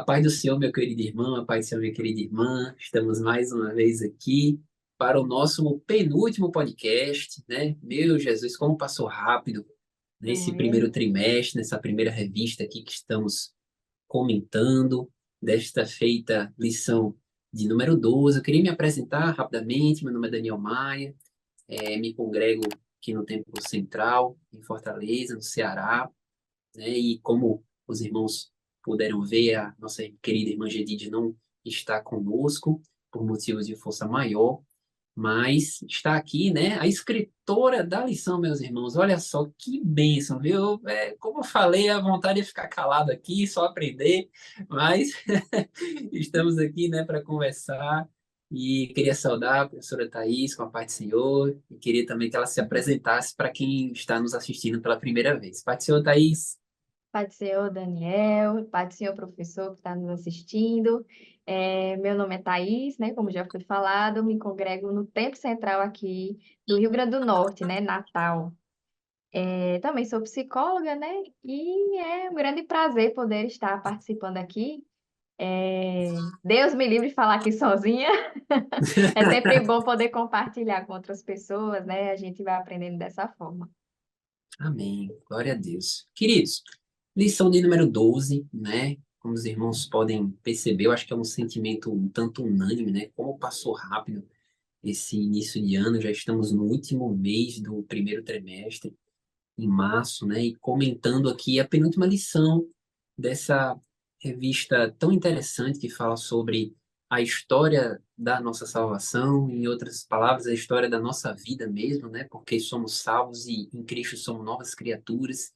A paz do Senhor, meu querido irmão, a paz do Senhor, minha querida irmã. Estamos mais uma vez aqui para o nosso penúltimo podcast, né? Meu Jesus, como passou rápido nesse Foi. primeiro trimestre, nessa primeira revista aqui que estamos comentando, desta feita lição de número 12. Eu queria me apresentar rapidamente. Meu nome é Daniel Maia, me congrego aqui no Templo Central, em Fortaleza, no Ceará, né? E como os irmãos puderam ver, a nossa querida irmã Gedide não está conosco por motivos de força maior, mas está aqui, né, a escritora da lição, meus irmãos. Olha só que bênção, viu? Como eu falei, a vontade é ficar calado aqui, só aprender, mas estamos aqui, né, para conversar. E queria saudar a professora Thais, com a paz do Senhor, e queria também que ela se apresentasse para quem está nos assistindo pela primeira vez. Paz do Senhor, Thais. Pai do Senhor Daniel, Pai do Senhor professor que está nos assistindo. Meu nome é Thaís, né? Como já foi falado, me congrego no Templo Central aqui do Rio Grande do Norte, né? Natal. Também sou psicóloga, né? E é um grande prazer poder estar participando aqui. Deus me livre de falar aqui sozinha. É sempre bom poder compartilhar com outras pessoas, né? A gente vai aprendendo dessa forma. Amém. Glória a Deus. Queridos, lição de número 12, né? Como os irmãos podem perceber, eu acho que é um sentimento um tanto unânime, né? Como passou rápido esse início de ano, já estamos no último mês do primeiro trimestre, em março, né? E comentando aqui a penúltima lição dessa revista tão interessante que fala sobre a história da nossa salvação, em outras palavras, a história da nossa vida mesmo, né? Porque somos salvos e em Cristo somos novas criaturas.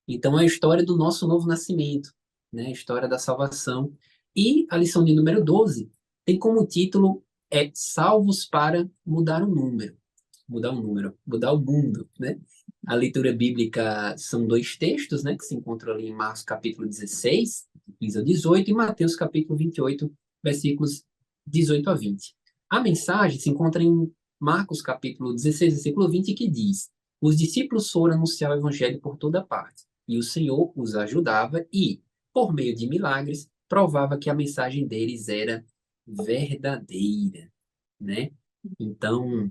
Então, é a história do nosso novo nascimento, né? A história da salvação. E a lição de número 12 tem como título Salvos para mudar o número. Mudar o número, mudar o mundo, né? A leitura bíblica são dois textos, né, que se encontram ali em Marcos capítulo 16, 15 a 18, e Mateus capítulo 28, versículos 18 a 20. A mensagem se encontra em Marcos capítulo 16, versículo 20, que diz: Os discípulos foram anunciar o evangelho por toda parte, e o Senhor os ajudava e, por meio de milagres, provava que a mensagem deles era verdadeira, né? Então,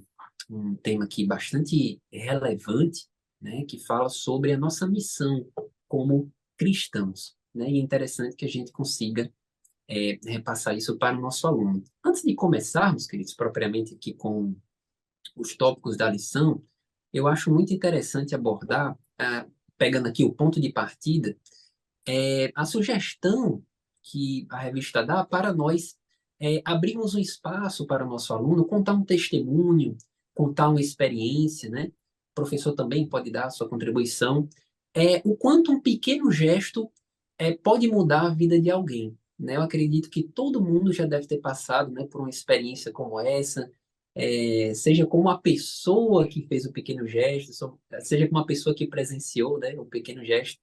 um tema aqui bastante relevante, né, que fala sobre a nossa missão como cristãos, né? E é interessante que a gente consiga repassar isso para o nosso aluno. Antes de começarmos, queridos, propriamente aqui com os tópicos da lição, eu acho muito interessante abordar, pegando aqui o ponto de partida, a sugestão que a revista dá para nós abrirmos um espaço para o nosso aluno contar um testemunho, contar uma experiência, né? O professor também pode dar a sua contribuição. O quanto um pequeno gesto pode mudar a vida de alguém, né? Eu acredito que todo mundo já deve ter passado, né, por uma experiência como essa, seja com uma pessoa que fez o pequeno gesto, seja com uma pessoa que presenciou, né, o pequeno gesto,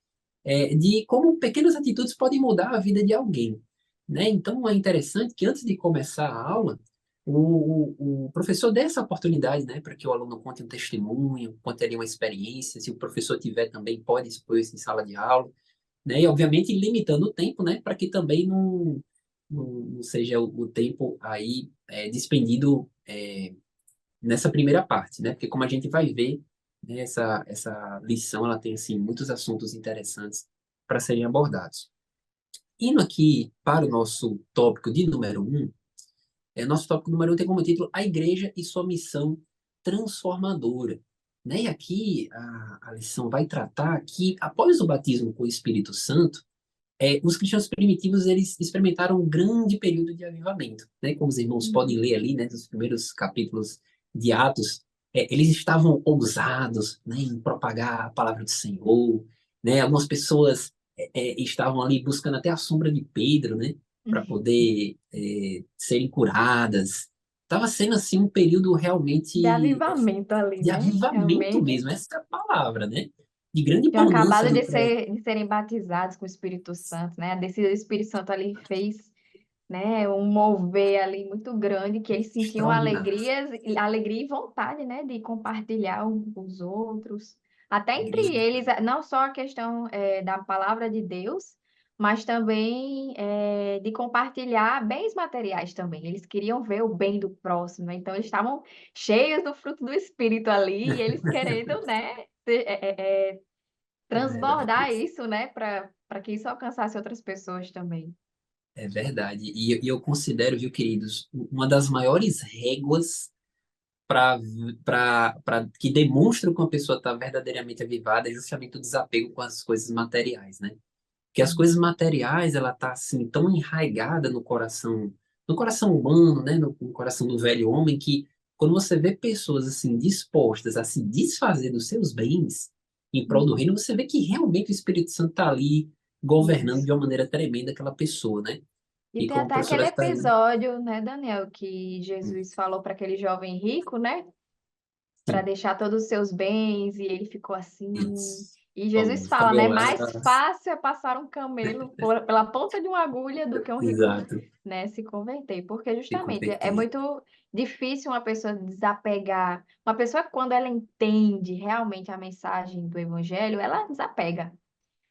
de como pequenas atitudes podem mudar a vida de alguém, né? Então é interessante que antes de começar a aula, o professor dê essa oportunidade, né, para que o aluno conte um testemunho, conte ali uma experiência, se o professor tiver também pode expor isso em sala de aula, né? E obviamente limitando o tempo, né, para que também não seja o tempo aí despendido nessa primeira parte, né? Porque como a gente vai ver, né, essa lição ela tem assim muitos assuntos interessantes para serem abordados. Indo aqui para o nosso tópico de número um, nosso tópico número um tem como título A Igreja e sua missão transformadora. Né? E aqui a lição vai tratar que após o batismo com o Espírito Santo, os cristãos primitivos eles experimentaram um grande período de avivamento, né? Como os irmãos podem ler ali, né, nos primeiros capítulos de Atos, eles estavam ousados, né, em propagar a palavra do Senhor, né? Algumas pessoas estavam ali buscando até a sombra de Pedro, né, para poder serem curadas. Estava sendo assim um período De realmente avivamento ali, de né? avivamento Realmente. mesmo, essa é a palavra, né? De grande Tinham bonança acabado ali. de serem batizados com o Espírito Santo, né? Desse Espírito Santo ali fez, né, um mover ali muito grande, que eles sentiam Extraordinário. alegria e vontade, né, de compartilhar com os outros. Até entre Grande. eles, não só a questão da palavra de Deus, mas também de compartilhar bens materiais também. Eles queriam ver o bem do próximo, né? Então eles estavam cheios do fruto do Espírito ali, e eles querendo, né, É verdade. transbordar isso, né, para que isso alcançasse outras pessoas também. É verdade. E eu considero, viu, queridos, uma das maiores réguas para que demonstram que uma pessoa está verdadeiramente avivada é justamente o desapego com as coisas materiais, né? Porque as coisas materiais, ela tá assim tão enraizada no coração humano, né, no coração do velho homem que quando você vê pessoas assim dispostas a se desfazer dos seus bens em prol do Uhum. reino, você vê que realmente o Espírito Santo está ali governando Isso. de uma maneira tremenda aquela pessoa, né? E E tem como a até aquele professora está dizendo, episódio, né, Daniel, que Jesus falou para aquele jovem rico, né, para sim, deixar todos os seus bens, e ele ficou assim. isso. E Jesus Falou, fala, né, ficou lá, mais fácil é passar um camelo pela ponta de uma agulha do que um rico, exato, né, se converter, porque se justamente é converter. muito difícil uma pessoa desapegar. Uma pessoa, quando ela entende realmente a mensagem do evangelho, ela desapega.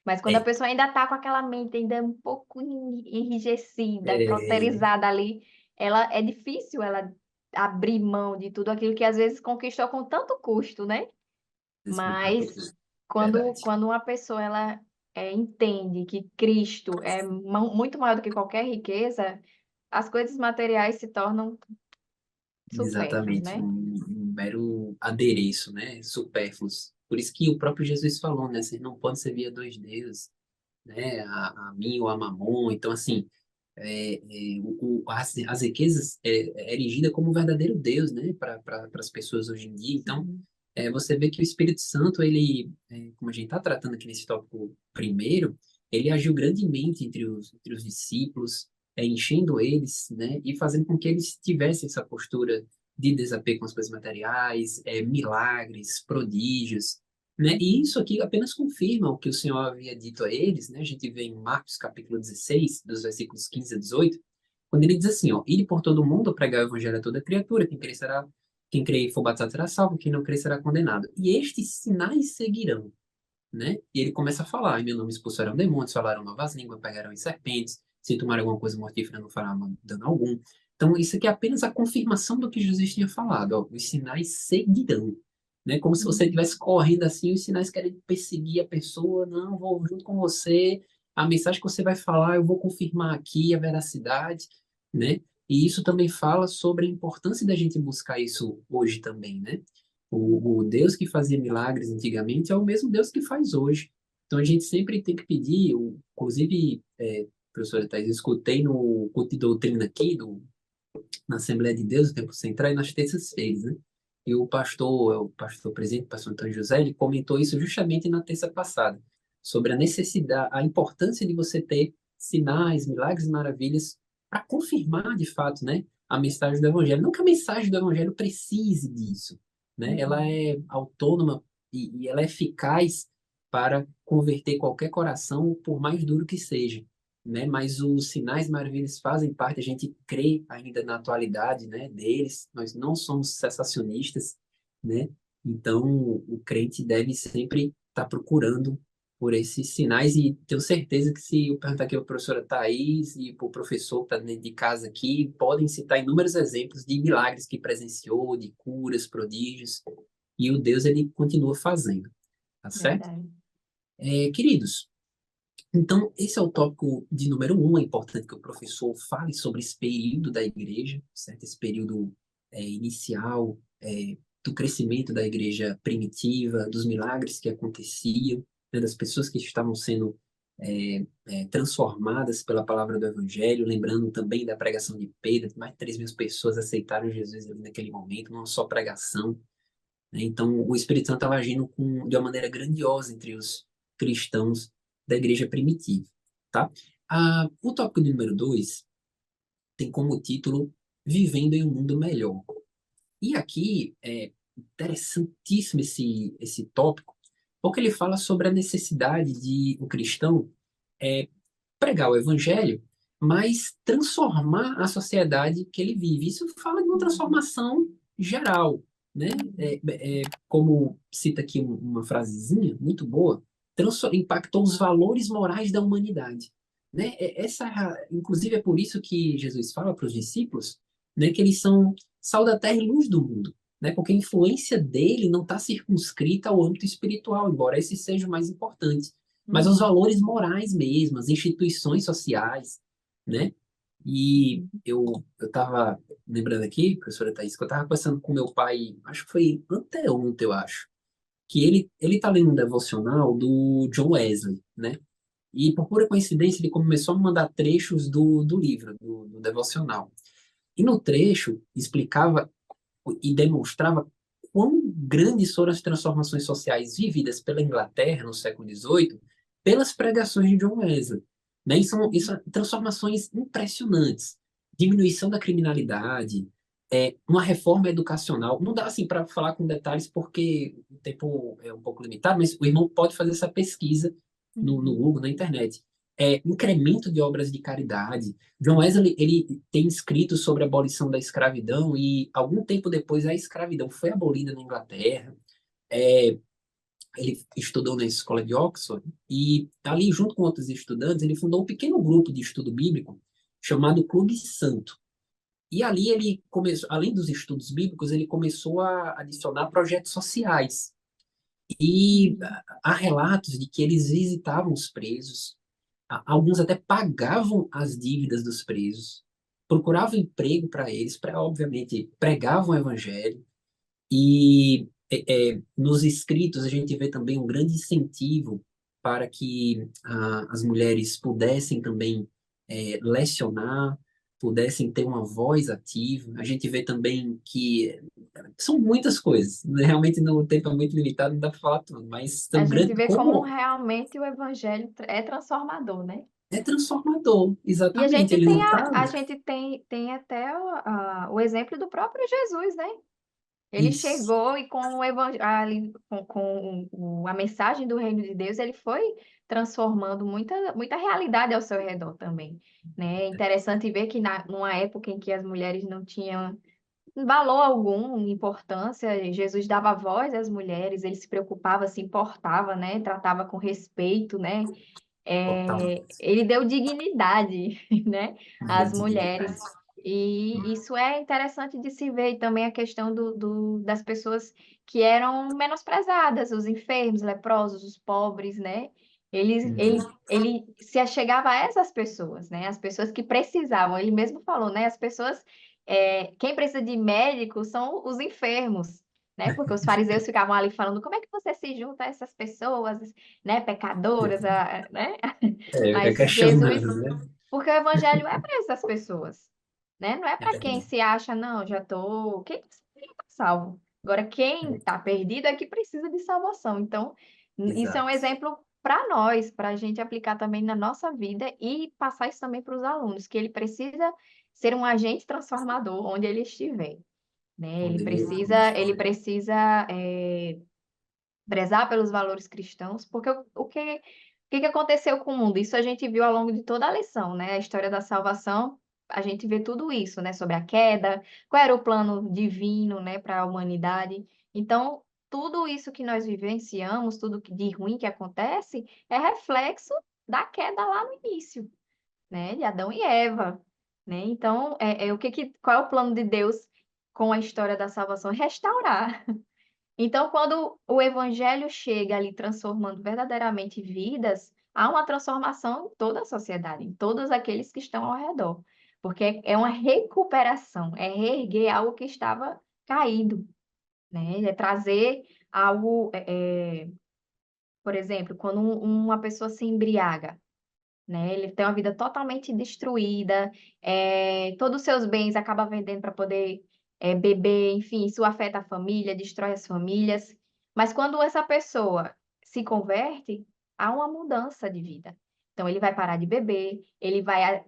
Mas quando a É, pessoa ainda está com aquela mente ainda um pouco enrijecida, é, cauterizada ali, ela é difícil ela abrir mão de tudo aquilo que às vezes conquistou com tanto custo, né? Mas quando, verdade. quando uma pessoa ela entende que Cristo é muito maior do que qualquer riqueza, as coisas materiais se tornam supérfluas, Exatamente, né? um mero adereço, né? Supérfluos. Por isso que o próprio Jesus falou, né? Vocês não podem servir a dois deuses, né? A mim ou a Mamon. Então, assim, as riquezas é erigida como um verdadeiro Deus, né? Para as pessoas hoje em dia. Então, Sim. você vê que o Espírito Santo, ele, como a gente está tratando aqui nesse tópico primeiro, ele agiu grandemente entre os discípulos, enchendo eles, né, e fazendo com que eles tivessem essa postura de desapego com as coisas materiais, milagres, prodígios, né, e isso aqui apenas confirma o que o Senhor havia dito a eles, né, a gente vê em Marcos capítulo 16, dos versículos 15 a 18, quando ele diz assim, ó, ide por todo o mundo pregar o evangelho a toda criatura, quem crer e for batizado será salvo, quem não crer será condenado. E estes sinais seguirão, né? E ele começa a falar, em meu nome expulsarão demônios, falarão novas línguas, pegarão em serpentes, se tomar alguma coisa mortífera não fará dano algum. Então, isso aqui é apenas a confirmação do que Jesus tinha falado, ó, os sinais seguirão, né? Como se você Uhum. estivesse correndo assim, os sinais querem perseguir a pessoa, não, vou junto com você, a mensagem que você vai falar, eu vou confirmar aqui a veracidade, né? E isso também fala sobre a importância da gente buscar isso hoje também, né? O Deus que fazia milagres antigamente é o mesmo Deus que faz hoje. Então a gente sempre tem que pedir, inclusive, professora Thais, eu escutei no culto de doutrina aqui, na Assembleia de Deus, no Tempo Central, e nas terças-feiras, né? E o pastor presidente, o pastor Antônio José, ele comentou isso justamente na terça passada, sobre a necessidade, a importância de você ter sinais, milagres e maravilhas para confirmar, de fato, né, a mensagem do Evangelho. Não que a mensagem do Evangelho precise disso, né? Ela Uhum. é autônoma e ela é eficaz para converter qualquer coração, por mais duro que seja, né? Mas os sinais e maravilhas fazem parte, a gente crê ainda na atualidade, né, deles. Nós não somos cessacionistas, né? Então, o crente deve sempre estar procurando por esses sinais e tenho certeza que se eu perguntar aqui para a professora Thais e para o professor que está dentro de casa aqui, podem citar inúmeros exemplos de milagres que presenciou, de curas, prodígios, e o Deus, ele continua fazendo, tá certo? Verdade. Queridos, então, esse é o tópico de número um. É importante que o professor fale sobre esse período da igreja, certo? Esse período inicial, do crescimento da igreja primitiva, dos milagres que aconteciam, né, das pessoas que estavam sendo transformadas pela palavra do Evangelho, lembrando também da pregação de Pedro, mais de 3 mil pessoas aceitaram Jesus ali naquele momento, não só pregação, né? Então, o Espírito Santo estava agindo de uma maneira grandiosa entre os cristãos da igreja primitiva, tá? O tópico número 2 tem como título Vivendo em um Mundo Melhor. E aqui é interessantíssimo esse tópico, porque ele fala sobre a necessidade de o cristão é, pregar o evangelho, mas transformar a sociedade que ele vive. Isso fala de uma Uhum. transformação geral, né? Como cita aqui uma frasezinha muito boa, impactou os valores morais da humanidade. né? Inclusive é por isso que Jesus fala para os discípulos, né, que eles são sal da terra e luz do mundo, né? Porque a influência dele não está circunscrita ao âmbito espiritual, embora esse seja o mais importante, mas aos Uhum, valores morais mesmo, as instituições sociais, né? E uhum, eu estava lembrando aqui, professora Thaís, que eu estava conversando com meu pai, acho que foi anteontem, eu acho, que ele tá lendo um devocional do John Wesley, né? E por pura coincidência, ele começou a me mandar trechos do livro, do devocional. E no trecho explicava e demonstrava quão grandes foram as transformações sociais vividas pela Inglaterra no século XVIII pelas pregações de John Wesley. Né? Isso uhum, são transformações impressionantes. Diminuição da criminalidade, uma reforma educacional. Não dá assim para falar com detalhes porque o tempo é um pouco limitado, mas o irmão pode fazer essa pesquisa no uhum. Google, na internet. Incremento de obras de caridade. John Wesley, ele tem escrito sobre a abolição da escravidão e algum tempo depois a escravidão foi abolida na Inglaterra. É, ele estudou na escola de Oxford e ali, junto com outros estudantes, ele fundou um pequeno grupo de estudo bíblico chamado Clube Santo. E ali ele começou, além dos estudos bíblicos, ele começou a adicionar projetos sociais. E Uhum. há relatos de que eles visitavam os presos, alguns até pagavam as dívidas dos presos, procuravam emprego para eles, obviamente pregavam o evangelho, e nos escritos a gente vê também um grande incentivo para que as mulheres pudessem também lecionar, pudessem ter uma voz ativa. A gente vê também que são muitas coisas, né? Realmente no tempo é muito limitado, não dá para falar tudo, mas A tão gente grande vê como como realmente o evangelho é transformador, né? é transformador, E a exatamente. gente Ele tem, não está. a gente tem até o exemplo do próprio Jesus, né? Ele Isso, chegou e com o evangelho, a mensagem do reino de Deus, ele foi transformando muita realidade ao seu redor também, né? É interessante ver que numa época em que as mulheres não tinham valor algum, importância, Jesus dava voz às mulheres, ele se preocupava, se importava, né? Tratava com respeito, né? totalmente. Ele deu dignidade, né, Deu às dignidade. mulheres. E isso é interessante de se ver, e também a questão das pessoas que eram menosprezadas, os enfermos, leprosos, os pobres, né? Uhum. Ele se achegava a essas pessoas, né? As pessoas que precisavam. Ele mesmo falou, né? As pessoas, quem precisa de médico são os enfermos, né? Porque os fariseus ficavam ali falando, como é que você se junta a essas pessoas, né? Pecadoras, né? É Mas Jesus, questionando, né? porque o evangelho é para essas pessoas, né? Não é É para quem verdade. se acha, não, já tô, quem tá salvo. Agora, quem está perdido é que precisa de salvação. Então, isso é um Exato. exemplo para nós, para a gente aplicar também na nossa vida e passar isso também para os alunos, que ele precisa ser um agente transformador onde ele estiver, né? Onde ele Ele for. precisa prezar pelos valores cristãos, porque o que aconteceu com o mundo? Isso a gente viu ao longo de toda a lição, né? A história da salvação, a gente vê tudo isso, né? Sobre a queda, qual era o plano divino, né, para a humanidade. Então, tudo isso que nós vivenciamos, tudo de ruim que acontece, é reflexo da queda lá no início, né? De Adão e Eva, né? Então, qual é o plano de Deus com a história da salvação? Restaurar. Então, quando o evangelho chega ali transformando verdadeiramente vidas, há uma transformação em toda a sociedade, em todos aqueles que estão ao redor, porque é uma recuperação, é reerguer algo que estava caído, né? É trazer algo, por exemplo, quando uma pessoa se embriaga, né? Ele tem uma vida totalmente destruída, todos os seus bens acaba vendendo para poder beber, enfim, isso afeta a família, destrói as famílias. Mas quando essa pessoa se converte, há uma mudança de vida. Então, ele vai parar de beber, ele vai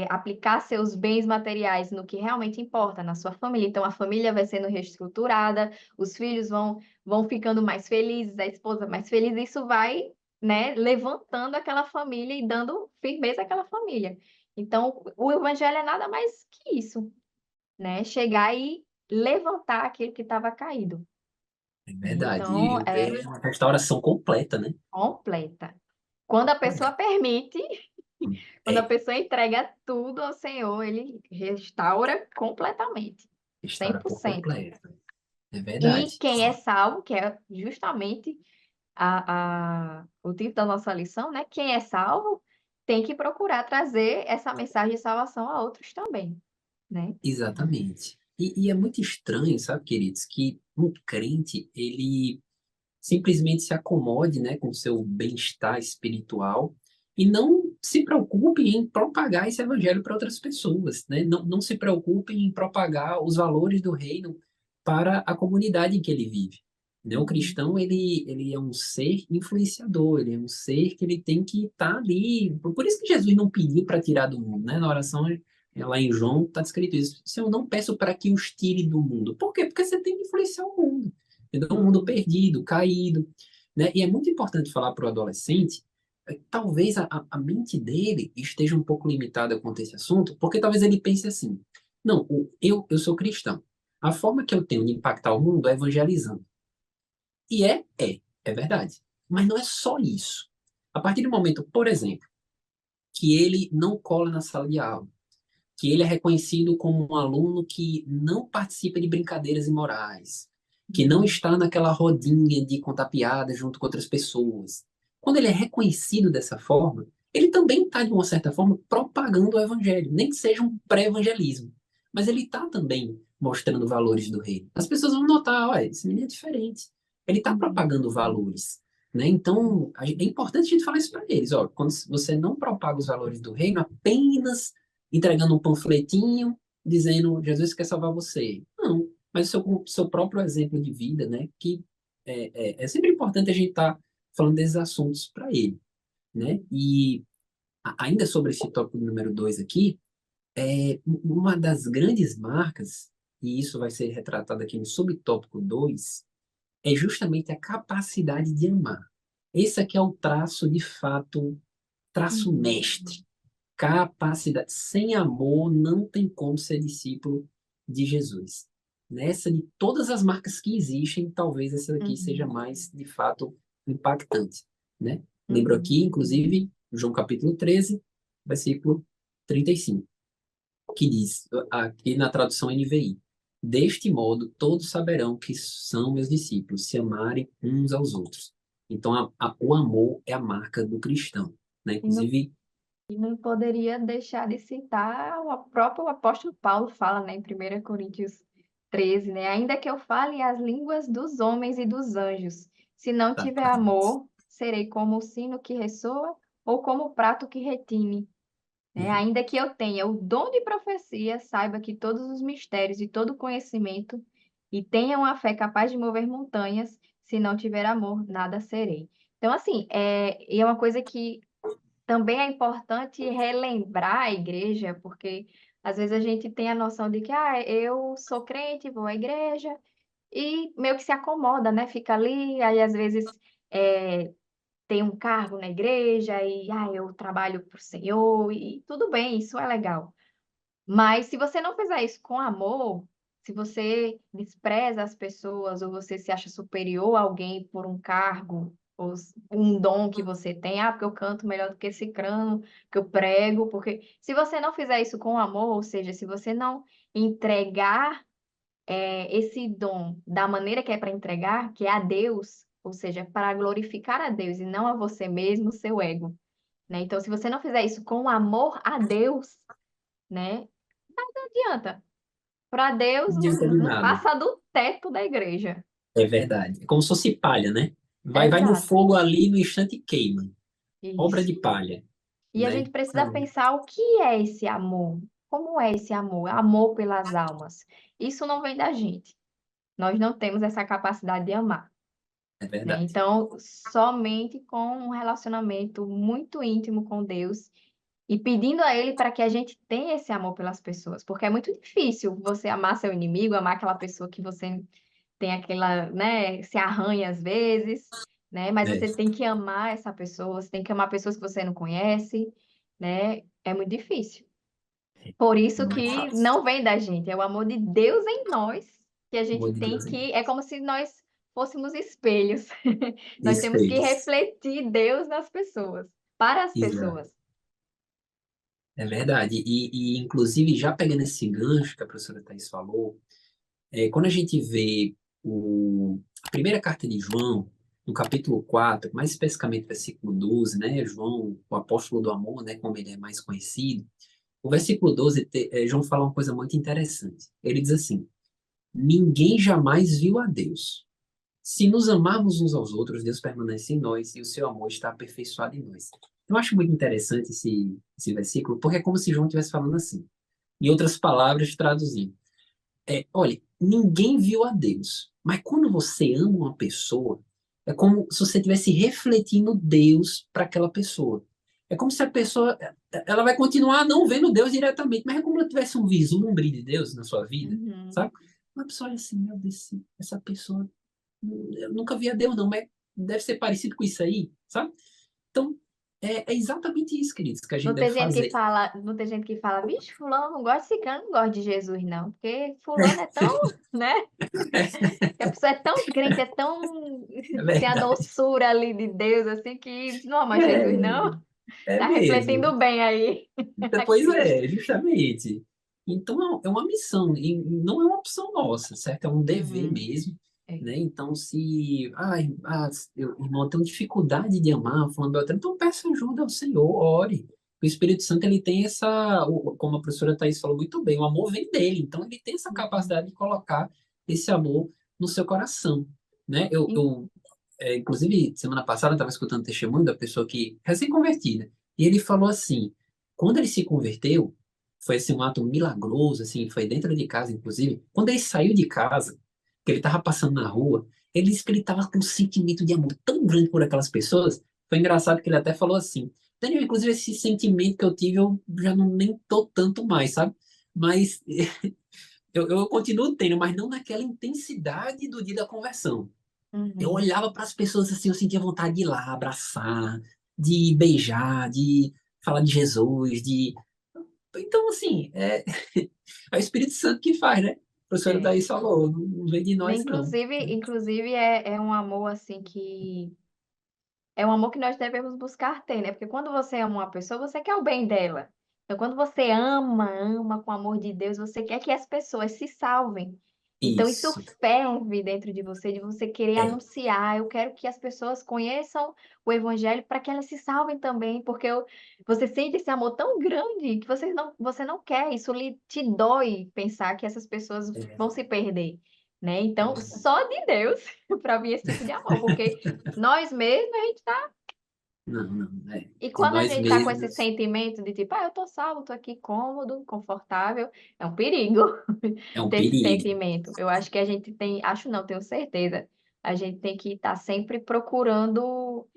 aplicar seus bens materiais no que realmente importa, na sua família. Então, a família vai sendo reestruturada, os filhos vão ficando mais felizes, a esposa mais feliz, isso vai, né, levantando aquela família e dando firmeza àquela família. Então, o evangelho é nada mais que isso, né? Chegar e levantar aquilo que estava caído, É né? verdade. Então, E é ver uma restauração completa, né? completa. Quando a pessoa Completa. permite, Quando a É, pessoa entrega tudo ao Senhor, ele restaura completamente, cem restaura por por cento. completo. É E verdade. quem é salvo, que é justamente o título da nossa lição, né? Quem é salvo tem que procurar trazer essa mensagem de salvação a outros também, né? Exatamente. E é muito estranho, sabe, queridos, que um crente, ele simplesmente se acomode, né, com o seu bem-estar espiritual e não se preocupe em propagar esse evangelho para outras pessoas, né? Não se preocupe em propagar os valores do reino para a comunidade em que ele vive. Né? O Uhum. cristão, ele é um ser influenciador, ele é um ser que ele tem que estar ali. Por isso que Jesus não pediu para tirar do mundo, né? Na oração, lá em João, está descrito isso. Se eu não peço para que os tire do mundo. Por quê? Porque você tem que influenciar o mundo. Entendeu? Um mundo Uhum. perdido, caído, né? E é muito importante falar para o adolescente, talvez a mente dele esteja um pouco limitada quanto a esse assunto, porque talvez ele pense assim, não, eu sou cristão. A forma que eu tenho de impactar o mundo é evangelizando. E é verdade. Mas não é só isso. A partir do momento, por exemplo, que ele não cola na sala de aula, que ele é reconhecido como um aluno que não participa de brincadeiras imorais, que não Uhum. está naquela rodinha de contar piadas junto com outras pessoas. Quando ele é reconhecido dessa forma, ele também está, de uma certa forma, propagando o evangelho, nem que seja um pré-evangelismo. Mas ele está também mostrando valores do reino. As pessoas vão notar, olha, esse menino é diferente. Ele está Uhum. propagando valores. Né? Então, é importante a gente falar isso para eles. Ó, quando você não propaga os valores do reino apenas entregando um panfletinho dizendo Jesus quer salvar você. Não, mas o seu próprio exemplo de vida, né? Que é sempre importante a gente estar falando desses assuntos para ele, né? E ainda sobre esse tópico número 2 aqui, uma das grandes marcas, e isso vai ser retratado aqui no subtópico 2 é justamente a capacidade de amar. Esse aqui é o traço, de fato, traço Uhum. mestre. Capacidade. Sem amor, não tem como ser discípulo de Jesus. Nessa de todas as marcas que existem, talvez essa daqui seja Uhum. mais, de fato, impactante, né? Lembro Uhum. aqui, inclusive, João capítulo 13, versículo 35, que diz, aqui na tradução NVI, deste modo todos saberão que são meus discípulos, se amarem uns aos outros. Então, o amor é a marca do cristão, né? E não, Inclusive, e não poderia deixar de citar o próprio apóstolo Paulo fala, né, em 1 Coríntios 13, né? Ainda que eu fale as línguas dos homens e dos anjos, se não tiver exatamente. amor, serei como o sino que ressoa ou como o prato que retine. Né? Ainda que eu tenha o dom de profecia, saiba que todos os mistérios e todo conhecimento, e tenha uma fé capaz de mover montanhas, se não tiver amor, nada serei. Então, assim, e é uma coisa que também é importante relembrar a igreja, porque às vezes a gente tem a noção de que, eu sou crente, vou à igreja, e meio que se acomoda, né? Fica ali, aí às vezes é, tem um cargo na igreja e eu trabalho para o Senhor e tudo bem, isso é legal. Mas se você não fizer isso com amor, se você despreza as pessoas ou você se acha superior a alguém por um cargo ou um dom que você tem, porque eu canto melhor do que esse crânio, que eu prego, porque se você não fizer isso com amor, ou seja, se você não entregar esse dom da maneira que é para entregar, que é a Deus, ou seja, para glorificar a Deus e não a você mesmo, seu ego, né? Então, se você não fizer isso com amor a Deus, né? Não adianta. Para Deus, Não não, adianta de não nada. passa do teto da igreja. É verdade. É como se fosse palha, né? Vai no Exato. fogo ali, no instante e queima. Obra Isso. de palha, E a né? gente precisa Então, pensar o que é esse amor? Como é esse amor? Amor pelas almas. Isso não vem da gente. Nós não temos essa capacidade de amar. é Né? verdade. Então, somente com um relacionamento muito íntimo com Deus e pedindo a Ele para que a gente tenha esse amor pelas pessoas, porque é muito difícil você amar seu inimigo, amar aquela pessoa que você tem aquela, né, se arranha às vezes, né? Mas É, você tem que amar essa pessoa, você tem que amar pessoas que você não conhece, né? É muito difícil. Por isso não é que fácil. não vem da gente, é o amor de Deus em nós que a O gente amor de tem Deus que. É como se nós fôssemos espelhos. Nós temos que espelhos. refletir Deus nas pessoas, para as Exato. pessoas. É verdade. Inclusive, já pegando esse gancho que a professora Thais falou, quando a gente vê a primeira carta de João, no capítulo 4 mais especificamente versículo 12, né? João, o apóstolo do amor, né? Como ele é mais conhecido. O versículo 12, João fala uma coisa muito interessante. Ele diz assim: ninguém jamais viu a Deus. Se nos amarmos uns aos outros, Deus permanece em nós e o seu amor está aperfeiçoado em nós. Eu acho muito interessante esse versículo, porque é como se João estivesse falando assim. Em outras palavras, traduzindo. Olha, ninguém viu a Deus, mas quando você ama uma pessoa, é como se você estivesse refletindo Deus para aquela pessoa. É como se a pessoa, ela vai continuar não vendo Deus diretamente, mas é como se ela tivesse um vislumbre de Deus na sua vida, Uhum. sabe? Uma pessoa olha assim, meu Deus, essa pessoa, eu nunca vi a Deus não, mas deve ser parecido com isso aí, sabe? Então, é exatamente isso, queridos, que a gente Não deve tem gente que fazer. fala, não tem gente que fala, vixe, fulano não gosta de ciclano, não gosta de Jesus, não. Porque fulano é tão, né? Que a pessoa é tão crente, é tão É tem a verdade. doçura ali de Deus, assim, que não ama Jesus, não. É Tá mesmo. refletindo bem aí. Pois Cristo. é, justamente. Então é uma missão, e não é uma opção nossa, certo? É um dever Uhum. mesmo, É. né? Então, se, ai, irmão, eu tenho dificuldade de amar, falando Beltrano, então peça ajuda ao Senhor, ore. O Espírito Santo, ele tem como a professora Thais falou muito bem, o amor vem dele, então ele tem essa capacidade de colocar esse amor no seu coração, né? Inclusive, semana passada, eu estava escutando o testemunho da pessoa que, recém-convertida, e ele falou assim, quando ele se converteu, foi assim, um ato milagroso, assim, foi dentro de casa, inclusive, quando ele saiu de casa, que ele estava passando na rua, ele disse que ele estava com um sentimento de amor tão grande por aquelas pessoas, foi engraçado que ele até falou assim, Daniel, inclusive esse sentimento que eu tive, eu já não nem tô tanto mais, sabe? Mas eu continuo tendo, mas não naquela intensidade do dia da conversão. Eu Uhum. olhava para as pessoas assim, eu sentia vontade de ir lá, abraçar, de beijar, de falar de Jesus, de. Então, assim, é o Espírito Santo que faz, né? A professora É. Thaís falou, não vem de nós, não. Inclusive é um amor assim que é um amor que nós devemos buscar ter, né? Porque quando você ama uma pessoa, você quer o bem dela. Então, quando você ama com o amor de Deus, você quer que as pessoas se salvem. Então, isso Isso. ferve dentro de você querer É, anunciar. Eu quero que as pessoas conheçam o Evangelho para que elas se salvem também, porque você sente esse amor tão grande que você não quer. Isso te dói pensar que essas pessoas é, vão se perder, né? é Então, verdade. só de Deus para vir esse tipo de amor, porque nós mesmos, a gente tá. Não, não, é. E De quando a nós gente tá com esse mesmos sentimento de tipo, eu tô salvo, tô aqui cômodo, confortável, é um perigo é um ter esse perigo. sentimento. Eu acho que a gente tem, acho não, tenho certeza, a gente tem que estar sempre procurando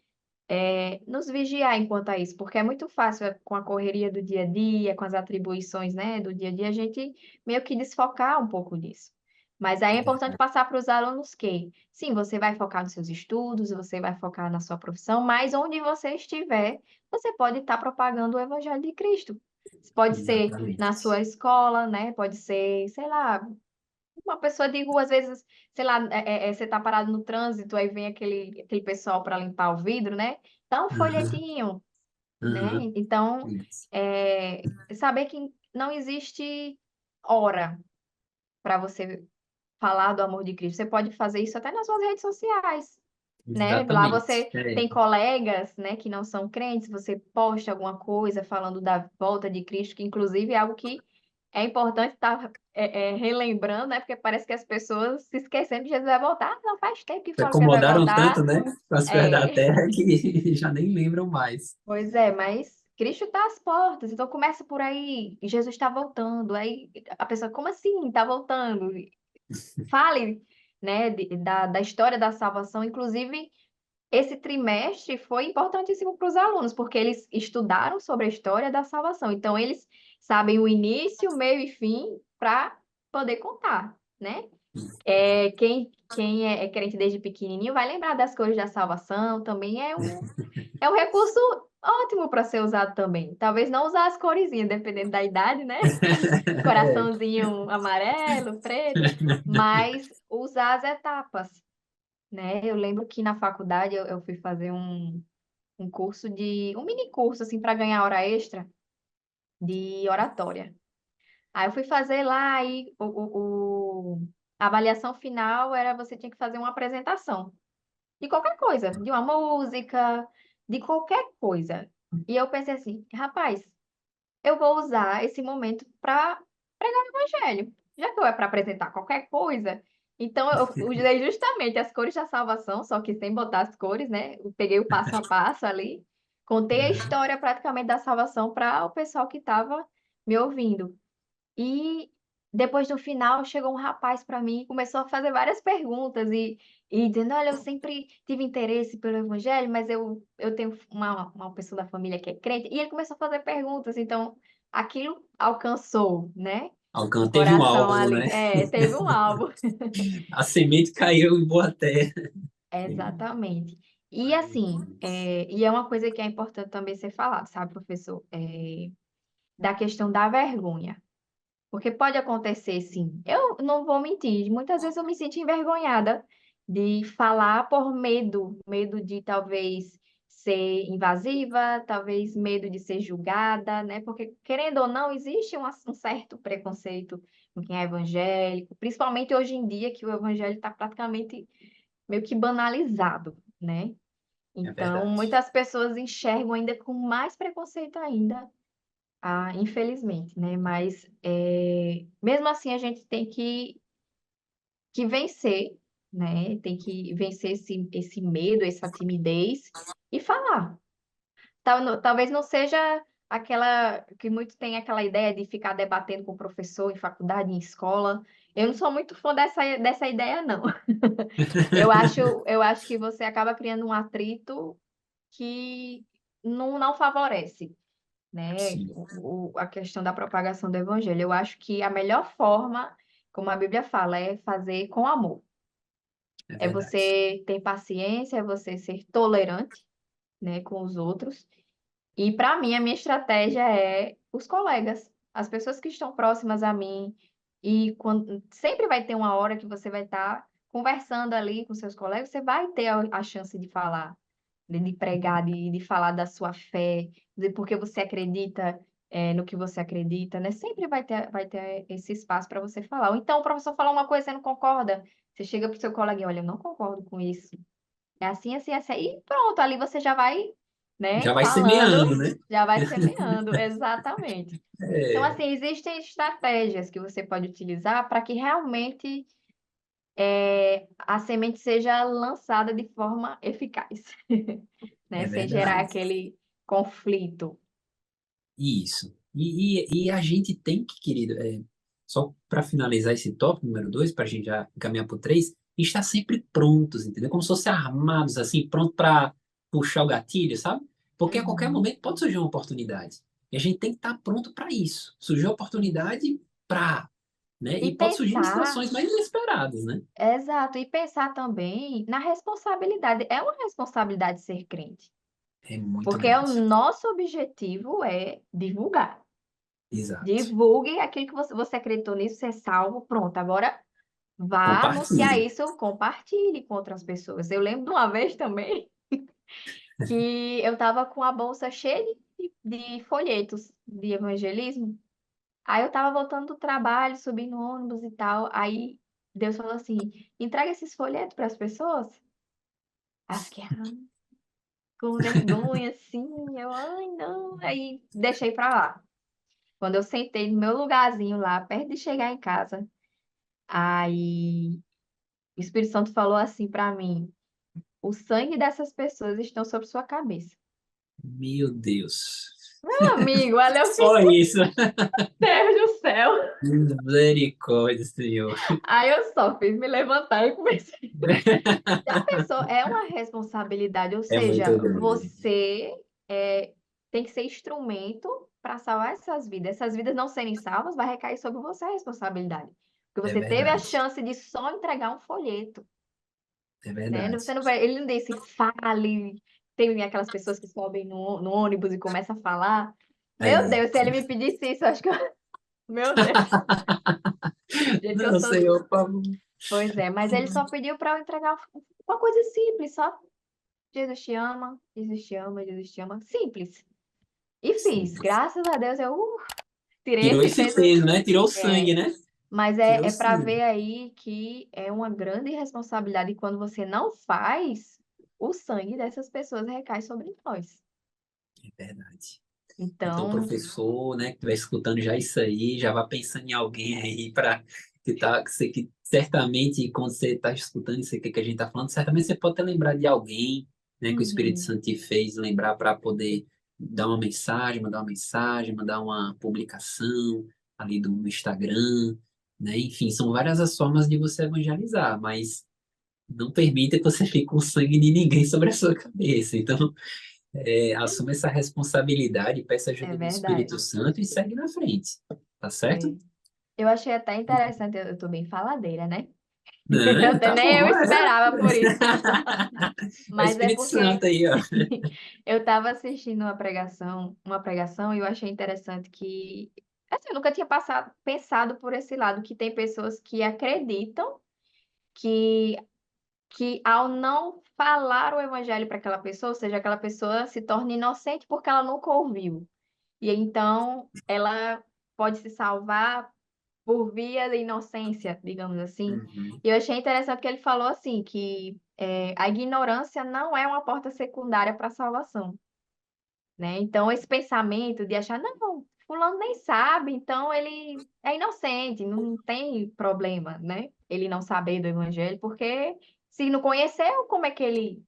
nos vigiar enquanto a isso, porque é muito fácil com a correria do dia a dia, com as atribuições, né, do dia a dia, a gente meio que desfocar um pouco disso. Mas aí é É importante verdade. passar para os alunos que, sim, você vai focar nos seus estudos, você vai focar na sua profissão, mas onde você estiver, você pode estar propagando o Evangelho de Cristo. Pode ser na Exatamente. sua escola, né? Pode ser, sei lá, uma pessoa de rua, às vezes, sei lá, você tá parado no trânsito, aí vem aquele pessoal para limpar o vidro, né? Dá um Aham, folhetinho, né? aham. Então, Isso. saber que não existe hora para você falar do amor de Cristo. Você pode fazer isso até nas suas redes sociais, né? Lá Exatamente. você tem colegas, né, que não são crentes, você posta alguma coisa falando da volta de Cristo, que inclusive é algo que é importante estar relembrando, né? Porque parece que as pessoas se esquecendo de Jesus vai voltar. Ah, não faz tempo que Se falam que ele vai acomodaram tanto, voltar. né, com as coisas da É, terra que já nem lembram mais. pois é, mas Cristo está às portas, então começa por aí. Jesus está voltando. Aí a pessoa, como assim? Está voltando? Fale, né, da história da salvação. Inclusive, esse trimestre foi importantíssimo para os alunos, porque eles estudaram sobre a história da salvação. Então, eles sabem o início, meio e fim para poder contar, né? Quem é crente desde pequenininho vai lembrar das cores da salvação, também é um recurso ótimo para ser usado também. Talvez não usar as coresinhas, dependendo da idade, né? Coraçãozinho amarelo, preto, mas usar as etapas, né? Eu lembro que na faculdade eu fui fazer um curso um mini curso assim para ganhar hora extra de oratória. Aí eu fui fazer lá e a avaliação final era você tinha que fazer uma apresentação de qualquer coisa, de uma música, de qualquer coisa. E eu pensei assim, rapaz, eu vou usar esse momento para pregar o evangelho. Já que eu é para apresentar qualquer coisa, então eu usei justamente as cores da salvação, só que sem botar as cores, né? Eu peguei o passo a passo ali, contei a Aham. história praticamente da salvação para o pessoal que estava me ouvindo. E depois no final chegou um rapaz para mim e começou a fazer várias perguntas e dizendo, olha, eu sempre tive interesse pelo evangelho, mas eu tenho uma pessoa da família que é crente. E ele começou a fazer perguntas, então aquilo alcançou, né? O Teve um coração alvo, ali. né? É, teve um alvo. A semente caiu em boa terra. Exatamente. E Ai, assim, Deus. e é uma coisa que é importante também ser falado, sabe, professor? Da questão da vergonha. Porque pode acontecer, sim. Eu não vou mentir, muitas vezes eu me sinto envergonhada de falar por medo, medo de talvez ser invasiva, talvez medo de ser julgada, né? Porque, querendo ou não, existe um certo preconceito com quem é evangélico, principalmente hoje em dia que o evangelho está praticamente meio que banalizado, né? É Então, verdade. muitas pessoas enxergam ainda com mais preconceito ainda, infelizmente, né? Mas mesmo assim a gente tem que vencer, né? Tem que vencer esse medo, essa timidez e falar. Talvez não seja aquela que muitos têm aquela ideia de ficar debatendo com o professor em faculdade, em escola. Eu não sou muito fã dessa ideia, não. Eu acho que você acaba criando um atrito que não favorece, né, Sim, a questão da propagação do evangelho. Eu acho que a melhor forma, como a Bíblia fala, é fazer com amor. é É verdade. você ter paciência, é você ser tolerante, né, com os outros. E para mim, a minha estratégia é os colegas, as pessoas que estão próximas a mim. E sempre vai ter uma hora que você vai estar conversando ali com seus colegas, você vai ter a chance de falar, de pregar, de falar da sua fé, de porque você acredita no que você acredita, né? Sempre vai ter esse espaço para você falar. Ou então o professor falar uma coisa e você não concorda. Você chega para o seu coleguinha, olha, eu não concordo com isso. É assim, assim, assim. E pronto, ali você já vai, né, Já vai falando, semeando, né? já vai semeando, exatamente. Então, É, assim, existem estratégias que você pode utilizar para que realmente a semente seja lançada de forma eficaz, né? é Sem gerar verdade. aquele conflito. Isso. E a gente tem que, querido, só para finalizar esse tópico número 2, para a gente já caminhar para o 3, estar sempre prontos, entendeu? Como se fossem armados, assim, pronto para puxar o gatilho, sabe? Porque a qualquer Uhum. momento pode surgir uma oportunidade. E a gente tem que estar pronto para isso. Surgiu a oportunidade para, né? E E pode surgir em pensar, situações mais inesperadas, né? exato, e pensar também na responsabilidade. É uma responsabilidade ser crente, É muito porque o grande. nosso objetivo é divulgar. Exato. Divulgue aquilo que você acreditou nisso, você é salvo, pronto. Agora vá anunciar Compartilhe. isso, compartilhe com outras pessoas. Eu lembro de uma vez também que eu estava com a bolsa cheia de folhetos de evangelismo. Aí eu estava voltando do trabalho, subindo no ônibus e tal. Aí Deus falou assim: entrega esses folhetos para as pessoas. Aí eu fiquei com vergonha, assim. Eu, ai, não. Aí deixei para lá. Quando eu sentei no meu lugarzinho lá, perto de chegar em casa, aí o Espírito Santo falou assim para mim: o sangue dessas pessoas estão sobre sua cabeça. Meu Deus. Meu amigo, olha, eu Só fiquei, isso. Deus do céu. Misericórdia, Senhor. Aí eu só fiz me levantar e comecei. Já pensou? É uma responsabilidade, ou É muito seja, grande. você é, tem que ser instrumento para salvar essas vidas. Essas vidas não serem salvas, vai recair sobre você a responsabilidade. Porque É você teve a verdade. chance de só entregar um folheto. É Né? Você verdade. não vai, ele não disse fale, tem aquelas pessoas que sobem no ônibus e começam a falar. Meu É. Deus, se ele me pedisse isso, eu acho que meu Deus, do jeito que eu Não, sou. Senhor, por favor. Pois é, mas ele só pediu para eu entregar uma coisa simples, só Jesus te ama, Jesus te ama, Jesus te ama, simples. E Sim. fiz. Graças a Deus eu tirei Tirou esse esse peso. peso, né? Tirou o sangue, É, né? mas Tirou o é para sangue. ver aí que é uma grande responsabilidade quando você não faz, o sangue dessas pessoas recai sobre nós. É verdade. Então, o Então, professor, né, que estiver escutando já isso aí, já vá pensando em alguém aí para que certamente, quando você está escutando isso aqui que a gente está falando, certamente você pode até lembrar de alguém, né, que o Espírito uhum, Santo te fez lembrar para poder dar uma mensagem, mandar uma publicação ali no Instagram, né? Enfim, são várias as formas de você evangelizar, mas não permita que você fique com sangue de ninguém sobre a sua cabeça. Então, assuma essa responsabilidade, peça é ajuda do Espírito verdade. Santo e segue na frente. Tá certo? É. Eu achei até interessante, eu tô bem faladeira, né? Não, tá Nem eu bom. esperava por isso. É o Mas é Espírito porque Santo aí, ó. eu estava assistindo uma pregação, e eu achei interessante que, assim, eu nunca tinha pensado por esse lado, que tem pessoas que acreditam que, que ao não falar o evangelho para aquela pessoa, ou seja, aquela pessoa se torna inocente porque ela nunca ouviu. E então ela pode se salvar por via da inocência, digamos assim. Uhum, E eu achei interessante que ele falou assim, que a ignorância não é uma porta secundária para a salvação, né? Então, esse pensamento de achar, não, fulano nem sabe, então ele é inocente, não tem problema, né? Ele não saber do evangelho, porque se não conheceu, como é que ele...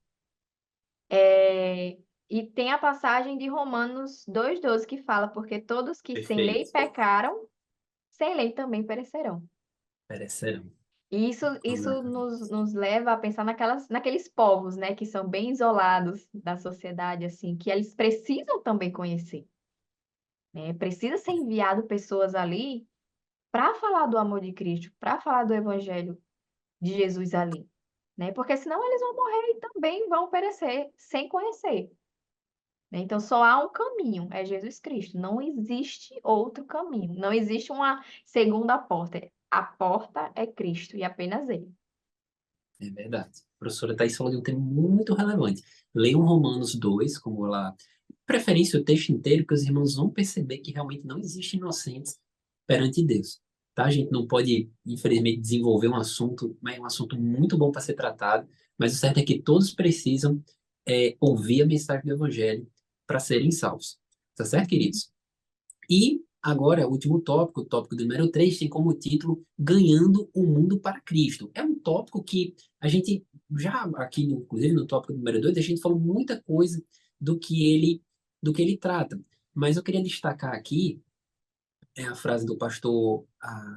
é, E tem a passagem de Romanos 2,12 que fala, porque todos que sem lei perfeito. pecaram, sem lei também perecerão. Perecerão. E isso Exatamente. nos leva a pensar naqueles povos, né, que são bem isolados da sociedade, assim, que eles precisam também conhecer, né? Precisa ser enviado pessoas ali para falar do amor de Cristo, para falar do evangelho de Jesus ali, né? Porque senão eles vão morrer e também vão perecer sem conhecer, né? Então só há um caminho, é Jesus Cristo. Não existe outro caminho, não existe uma segunda porta. A porta é Cristo e apenas Ele. É verdade. A professora Thais falou de um tema muito relevante. Leiam Romanos 2, como ela. Preferência o texto inteiro, que os irmãos vão perceber que realmente não existe inocentes perante Deus. Tá? A gente não pode, infelizmente, desenvolver um assunto, mas é um assunto muito bom para ser tratado, mas o certo é que todos precisam ouvir a mensagem do Evangelho para serem salvos. Tá certo, queridos? E agora, o último tópico, o tópico número 3 tem como título Ganhando o Mundo para Cristo. É um tópico que a gente já aqui, inclusive no tópico número 2 a gente falou muita coisa do que ele trata. Mas eu queria destacar aqui a frase do pastor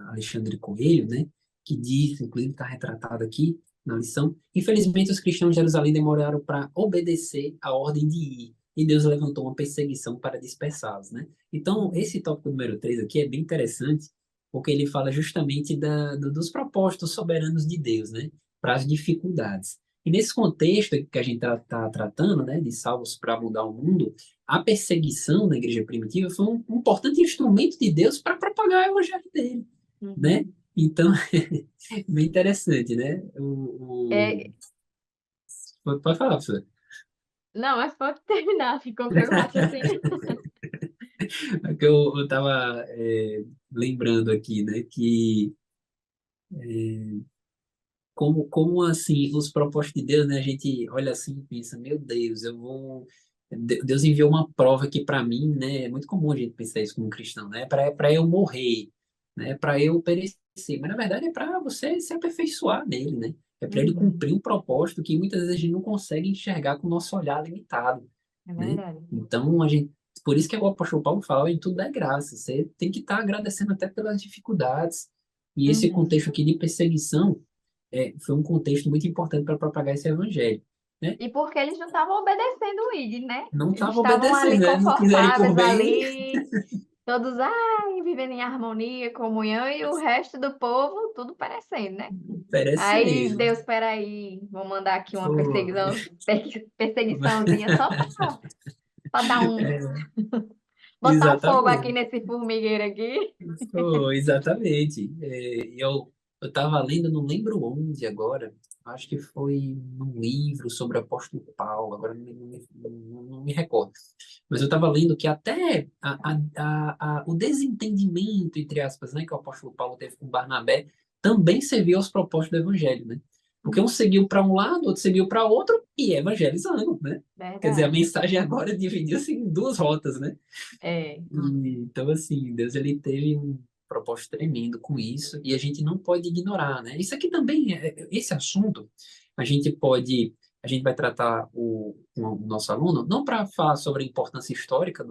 Alexandre Coelho, né, que diz, inclusive está retratado aqui na lição, infelizmente os cristãos de Jerusalém demoraram para obedecer a ordem de ir, e Deus levantou uma perseguição para dispersá-los, né? Então, esse tópico número 3 aqui é bem interessante, porque ele fala justamente dos propósitos soberanos de Deus, né, para as dificuldades. E nesse contexto que a gente está tratando, né, de salvos para mudar o mundo, a perseguição na igreja primitiva foi um importante instrumento de Deus para propagar o evangelho dele, né? Uhum. Então, bem interessante, né? É, Pode falar, professor. não, mas pode terminar, concluir o raciocínio. É que eu estava lembrando aqui, né, que como assim, os propósitos de Deus, né, a gente olha assim e pensa, meu Deus, Deus enviou uma prova aqui para mim, né? É muito comum a gente pensar isso como cristão, né? Para eu morrer, né? Para eu perecer. Mas na verdade é para você se aperfeiçoar nele, né? É para ele Uhum, cumprir um propósito que muitas vezes a gente não consegue enxergar com o nosso olhar limitado, é né? verdade. Então a gente, por isso que o apóstolo Paulo fala, em tudo é graça. Você tem que estar agradecendo até pelas dificuldades. E esse Uhum. contexto aqui de perseguição foi um contexto muito importante para propagar esse evangelho, né? E porque eles não estavam obedecendo o ID, né? Não Eles estava estavam ali obedecendo, né? Não quiserem por confortáveis bem, ali, todos vivendo em harmonia, comunhão, e o resto do povo tudo perecendo, né? Aí, perecendo. Deus, espera aí, vou mandar aqui uma Pô, perseguiçãozinha só para dar botar um fogo aqui exatamente. nesse formigueiro aqui. Pô, exatamente. Eu estava lendo, não lembro onde agora, acho que foi num livro sobre o apóstolo Paulo, agora não me recordo. Mas eu estava lendo que até o desentendimento, entre aspas, né, que o apóstolo Paulo teve com Barnabé, também serviu aos propósitos do evangelho, né? Porque um seguiu para um lado, outro seguiu para outro, e é evangelizando, né? Quer dizer, a Verdade. mensagem agora dividiu-se em duas rotas, né? É. Então, assim, Deus ele teve um propósito tremendo com isso e a gente não pode ignorar, né? Isso aqui também, esse assunto, a gente vai tratar com o nosso aluno, não para falar sobre a importância histórica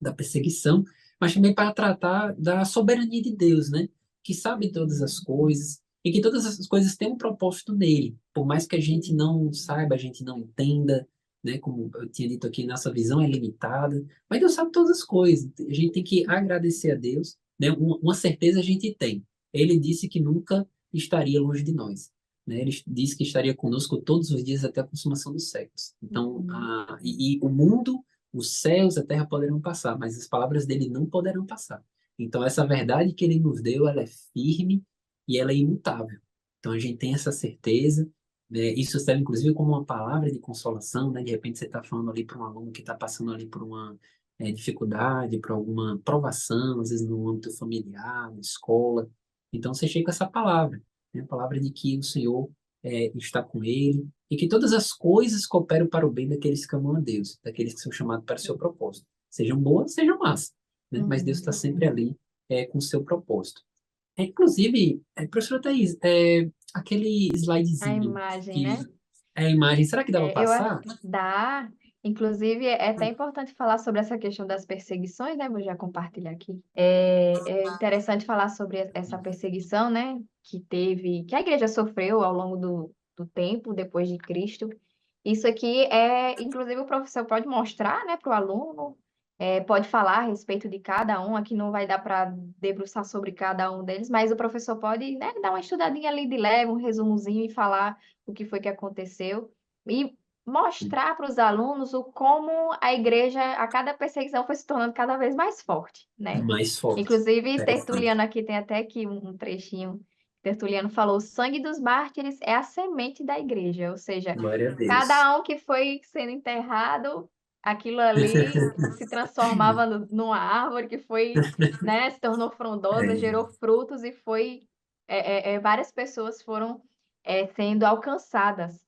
da perseguição, mas também para tratar da soberania de Deus, né? Que sabe todas as coisas e que todas essas coisas têm um propósito nele, por mais que a gente não saiba, a gente não entenda, né? Como eu tinha dito aqui, nossa visão é limitada, mas Deus sabe todas as coisas. A gente tem que agradecer a Deus, né? Uma certeza a gente tem. Ele disse que nunca estaria longe de nós. Né? Ele disse que estaria conosco todos os dias até a consumação dos séculos. Então, Uhum. e o mundo, os céus, a terra poderão passar, mas as palavras dele não poderão passar. Então, essa verdade que ele nos deu, ela é firme e ela é imutável. Então, a gente tem essa certeza, né? Isso serve, inclusive, como uma palavra de consolação, né? De repente, você está falando ali para um aluno que está passando ali por uma dificuldade, por alguma provação, às vezes no âmbito familiar, na escola. Então, você chega com essa palavra, né? A palavra de que o Senhor está com ele, e que todas as coisas cooperam para o bem daqueles que amam a Deus, daqueles que são chamados para o seu propósito. Sejam boas, sejam más, né? Mas Deus está Uhum. sempre ali com o seu propósito. Inclusive, professora Thaís, aquele A slidezinho imagem, que né? é a imagem, será que dá para Eu acho passar? que dá. Inclusive, é até importante falar sobre essa questão das perseguições, né? Vou já compartilhar aqui. É interessante falar sobre essa perseguição, né? Que a igreja sofreu ao longo do tempo, depois de Cristo. Isso aqui inclusive, o professor pode mostrar, né, para o aluno, pode falar a respeito de cada um. Aqui não vai dar para debruçar sobre cada um deles, mas o professor pode, né, dar uma estudadinha ali de leve, um resumozinho e falar o que foi que aconteceu. E mostrar para os alunos o como a igreja, a cada perseguição, foi se tornando cada vez mais forte, né? Mais forte. Inclusive, Interessante. Tertuliano aqui tem até aqui um trechinho. Tertuliano falou: o sangue dos mártires é a semente da igreja, ou seja, Glória a Deus. cada um que foi sendo enterrado, aquilo ali se transformava numa árvore que foi, né, se tornou frondosa, É, gerou frutos e várias pessoas foram sendo alcançadas,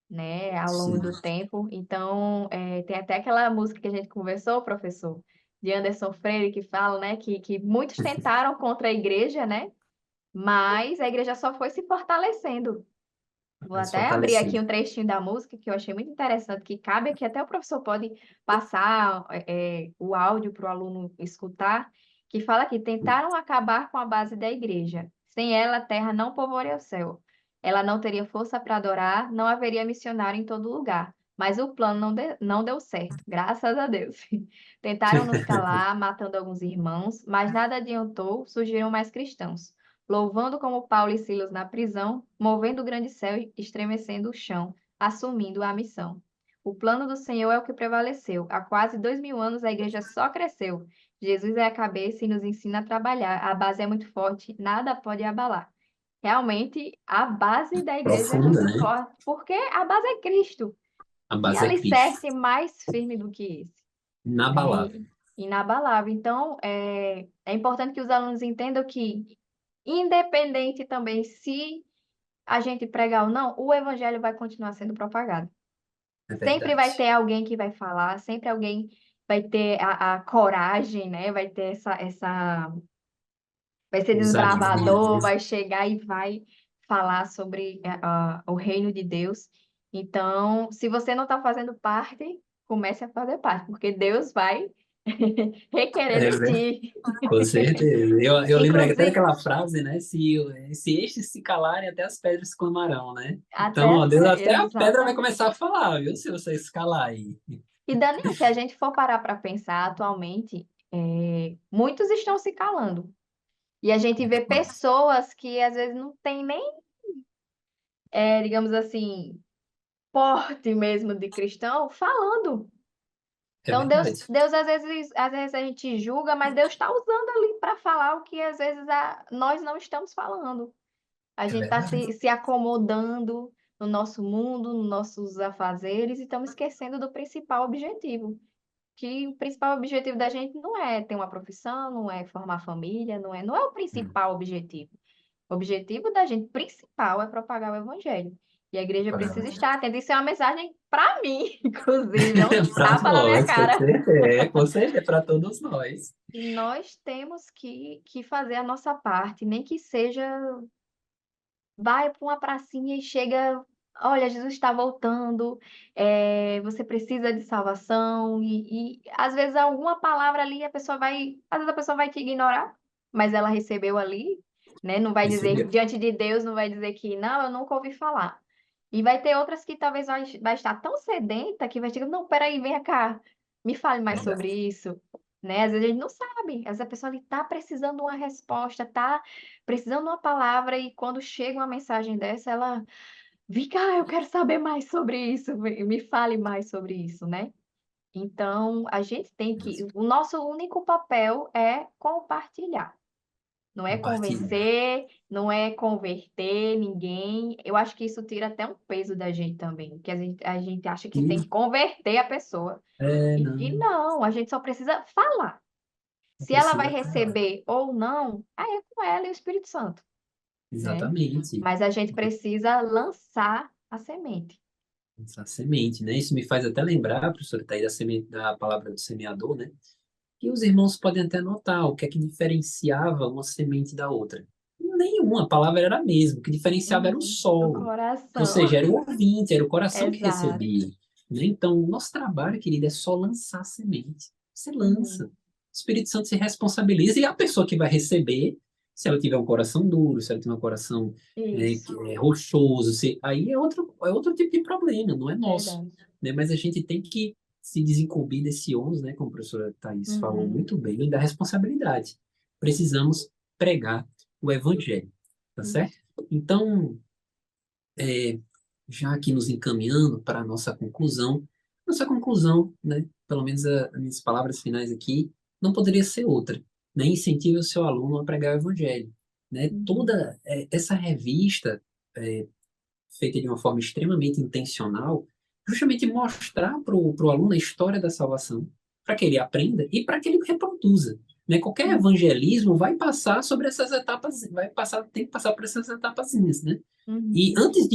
né, ao longo sim. do tempo. Então, tem até aquela música que a gente conversou, professor, de Anderson Freire, que fala, né, que muitos tentaram contra a igreja, né, mas a igreja só foi se fortalecendo. Vou Mais até abrir aqui fortalecido. um trechinho da música que eu achei muito interessante, que cabe aqui, até o professor pode passar o áudio para o aluno escutar, que fala que tentaram acabar com a base da igreja. Sem ela, a terra não povoaria o céu. Ela não teria força para adorar, não haveria missionário em todo lugar. Mas o plano não deu certo, graças a Deus. Tentaram nos calar, matando alguns irmãos, mas nada adiantou, surgiram mais cristãos louvando como Paulo e Silas na prisão, movendo o grande céu e estremecendo o chão, assumindo a missão. O plano do Senhor é o que prevaleceu. Há quase 2000 anos a igreja só cresceu. Jesus é a cabeça e nos ensina a trabalhar. A base é muito forte, nada pode abalar. Realmente, a base da igreja é Profunda, muito né? forte, porque a base é Cristo. A Que base é Cristo. alicerce mais firme do que esse, né? Inabalável. Inabalável. Então, é importante que os alunos entendam que independente também se a gente pregar ou não, o evangelho vai continuar sendo propagado. É Sempre vai verdade. ter alguém que vai falar, sempre alguém vai ter a coragem, né? Vai ter vai ser Ousadia, desbravador, né? vai chegar e vai falar sobre o reino de Deus. Então, se você não está fazendo parte, comece a fazer parte, porque Deus vai requerer É de verdade. ti. Com certeza. Eu lembrei até Inclusive, daquela frase, né? Se estes se calarem, até as pedras clamarão, né? Então, até, ó, Deus, até a pedra vai exatamente. começar a falar, viu? Se você se calar aí. E Daniel, se a gente for parar para pensar atualmente, muitos estão se calando. E a gente vê pessoas que às vezes não têm nem, digamos assim, porte mesmo de cristão falando. É Então, Deus, verdade. Deus às vezes a gente julga, mas Deus está usando ali para falar o que às vezes nós não estamos falando. A É gente está verdade. se acomodando no nosso mundo, nos nossos afazeres, e estamos esquecendo do principal objetivo. Que o principal objetivo da gente não é ter uma profissão, não é formar família, não é o Hum, principal objetivo. O objetivo da gente principal é propagar o evangelho. E a igreja precisa Para estar atenta. Isso é uma mensagem para mim, inclusive, é um para tapa na minha nós, cara. com certeza, para todos nós. Nós temos que fazer a nossa parte, nem que seja vai para uma pracinha e chega, olha, Jesus está voltando, você precisa de salvação, e às vezes alguma palavra ali às vezes a pessoa vai te ignorar, mas ela recebeu ali, né? Não vai dizer, Recebeu. diante de Deus, não vai dizer que, não, eu nunca ouvi falar. E vai ter outras que talvez vai estar tão sedenta que vai dizer, não, peraí, vem cá, me fale mais sobre Verdade. isso. Né? Às vezes a gente não sabe, às vezes a pessoa ali está precisando de uma resposta, está precisando de uma palavra e quando chega uma mensagem dessa, ela, vem cá, eu quero saber mais sobre isso, me fale mais sobre isso, né? Então, a gente tem que, o nosso único papel é compartilhar, não é Compartilhar. convencer, não é converter ninguém. Eu acho que isso tira até um peso da gente também, porque a gente acha que tem que converter a pessoa. E Não, não, a gente só precisa falar. não Se ela vai precisa falar. receber ou não, aí é com ela e o Espírito Santo, né? Exatamente. Mas a gente precisa lançar a semente. Essa semente, né? Isso me faz até lembrar, professor, tá aí da semente, da palavra do semeador, né? E os irmãos podem até notar o que é que diferenciava uma semente da outra. Nenhuma, a palavra era a mesma. O que diferenciava era o Uhum. O solo. Ou coração. seja, era o ouvinte, era o coração que Exato. recebia. Né? Então, o nosso trabalho, querido, é só lançar a semente. Você lança. Uhum. O Espírito Santo se responsabiliza e a pessoa que vai receber, se ela tiver um coração duro, se ela tiver um coração Isso, que é rochoso, aí é outro tipo de problema, não é nosso. verdade. Né? Mas a gente tem que se desincumbir desse ônus, né, como a professora Thais falou Uhum. muito bem, da responsabilidade. Precisamos pregar o evangelho, tá certo? Então, é, já aqui nos encaminhando para a nossa conclusão, né, pelo menos as minhas palavras finais aqui, não poderia ser outra, né? Incentive o seu aluno a pregar o evangelho, né? Uhum. Toda essa revista é, feita de uma forma extremamente intencional, justamente mostrar para o aluno a história da salvação, para que ele aprenda e para que ele reproduza. Né? Qualquer Uhum. evangelismo vai passar sobre essas etapas, tem que passar por essas etapazinhas, né? E Uhum. antes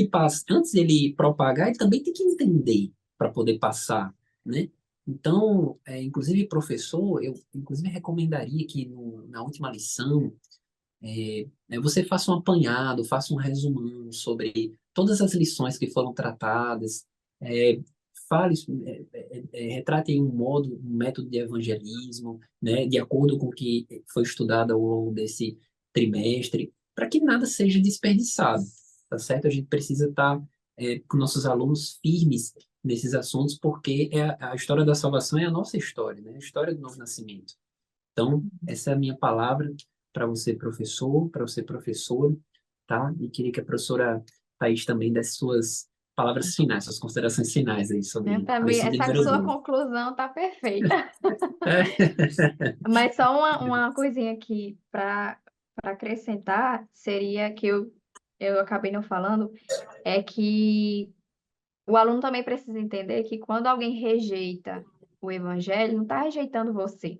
dele propagar, ele também tem que entender para poder passar, né? Então, inclusive, professor, eu inclusive recomendaria que na última lição você faça um apanhado, faça um resumão sobre todas as lições que foram tratadas, é, fale, retrate aí um método de evangelismo, né, de acordo com o que foi estudado ao longo desse trimestre, para que nada seja desperdiçado, tá certo? A gente precisa estar com nossos alunos firmes nesses assuntos, porque a história da salvação é a nossa história, né? A história do novo nascimento. Então, essa é a minha palavra para você, professor, para você, professora, tá? E queria que a professora Thaís também desse suas palavras finais, suas considerações finais aí Né? sobre Para a mim, lição de essa número sua 12. conclusão tá perfeita. É. Mas só uma coisinha aqui para acrescentar seria que eu acabei não falando, é que o aluno também precisa entender que quando alguém rejeita o evangelho, não está rejeitando você,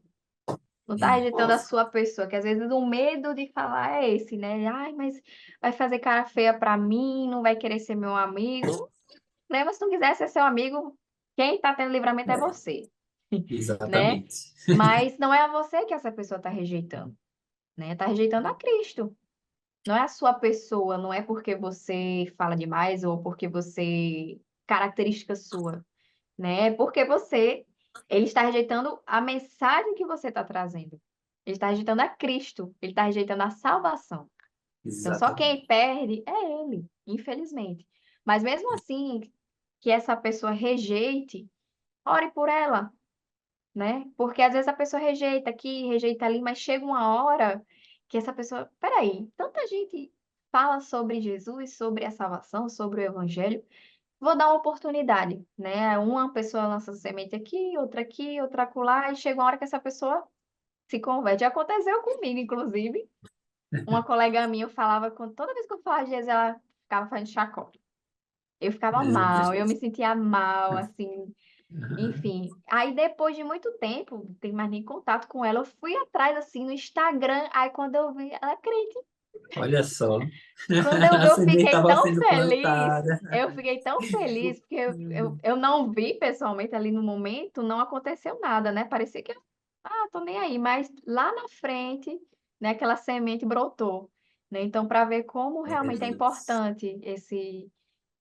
não está rejeitando a Isso, sua pessoa, que às vezes o medo de falar é esse, né? Ai, mas vai fazer cara feia para mim, não vai querer ser meu amigo, né? Mas se não quiser ser seu amigo, quem está tendo livramento é você, né? exatamente. Mas não é a você que essa pessoa está rejeitando, né? Está rejeitando a Cristo. Não é a sua pessoa, não é porque você fala demais ou porque você característica sua, né? É porque ele está rejeitando a mensagem que você está trazendo. Ele está rejeitando a Cristo, ele está rejeitando a salvação. Então, só quem Exatamente. perde é ele, infelizmente. Mas mesmo assim, que essa pessoa rejeite, ore por ela, né? Porque às vezes a pessoa rejeita aqui, rejeita ali, mas chega uma hora que essa pessoa, peraí, tanta gente fala sobre Jesus, sobre a salvação, sobre o evangelho, vou dar uma oportunidade, né? Uma pessoa lança semente aqui, outra acolá, e chega uma hora que essa pessoa se converte. Aconteceu comigo, inclusive. Uma colega minha falava, toda vez que eu falava de Jesus, ela ficava fazendo chacota. Eu ficava Meu mal, eu Deus. me sentia mal, assim, enfim. Aí depois de muito tempo, não tem mais nem contato com ela, eu fui atrás, assim, no Instagram, aí quando eu vi, ela acredita. Olha só. Quando eu vi, A eu semente fiquei estava tão sendo feliz. plantada. Eu fiquei tão feliz, porque eu não vi pessoalmente ali no momento, não aconteceu nada, né? Parecia que, tô nem aí. Mas lá na frente, né, aquela semente brotou, né? Então, para ver como Glória a realmente é Deus. importante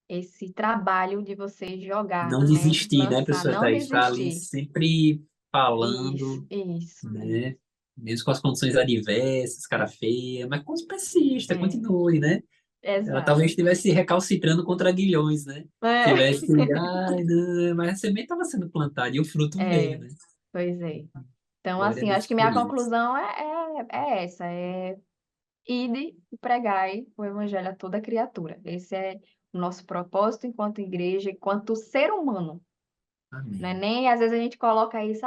esse trabalho de você jogar, Não né? desistir, né, Lançar, professor não Thaís? Está ali desistir. sempre Isso, falando, isso. né? Mesmo com as condições adversas, cara feia, mas persista, É, continue, né? Ela talvez exato. estivesse recalcitrando contra aguilhões, né? É, Tivesse, ai, não, mas a semente estava sendo plantada e o fruto veio, é, né? pois é. Então, Glória a assim, eu acho Deus que por minha isso. conclusão é essa, ide e pregai o evangelho a toda criatura. Esse é o nosso propósito enquanto igreja, enquanto ser humano, né? Amém. Nem às vezes a gente coloca isso,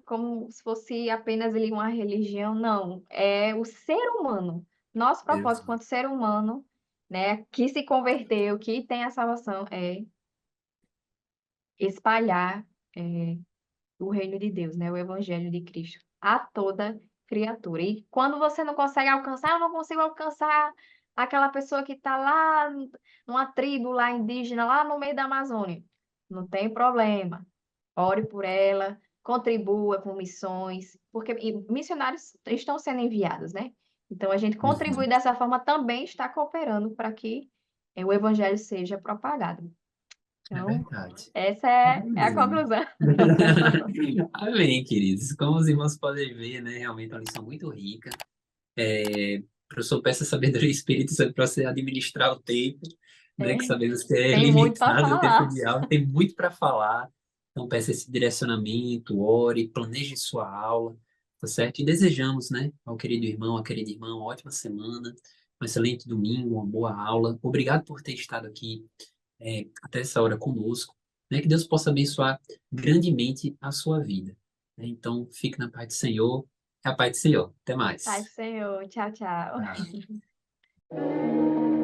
como se fosse apenas ali uma religião, não, é o ser humano. Nosso propósito Exato. enquanto ser humano, né, que se converteu, que tem a salvação, é espalhar o reino de Deus, né? O evangelho de Cristo a toda criatura. E quando você não consegue alcançar, eu não consigo alcançar aquela pessoa que está lá numa tribo lá indígena, lá no meio da Amazônia. Não tem problema. Ore por ela, contribua com missões, porque missionários estão sendo enviados, né? Então a gente contribui Uhum. dessa forma também está cooperando para que o evangelho seja propagado. É Então, verdade. essa é a Amém. conclusão. Amém, queridos. Como os irmãos podem ver, né? Realmente é uma lição muito rica. Professor, peça sabedoria e Espírito Santo para você administrar o tempo, né? Que É, sabemos que é tem muito para limitado o tempo falar. de aula, tem muito para falar. Então, peça esse direcionamento, ore, planeje sua aula, tá certo? E desejamos, né, ao querido irmão, à querida irmã, uma ótima semana, um excelente domingo, uma boa aula. Obrigado por ter estado aqui, até essa hora conosco, né? Que Deus possa abençoar grandemente a sua vida, né? Então, fique na paz do Senhor. É a paz do Senhor. Até Pai do mais. Senhor, tchau, tchau. Tá.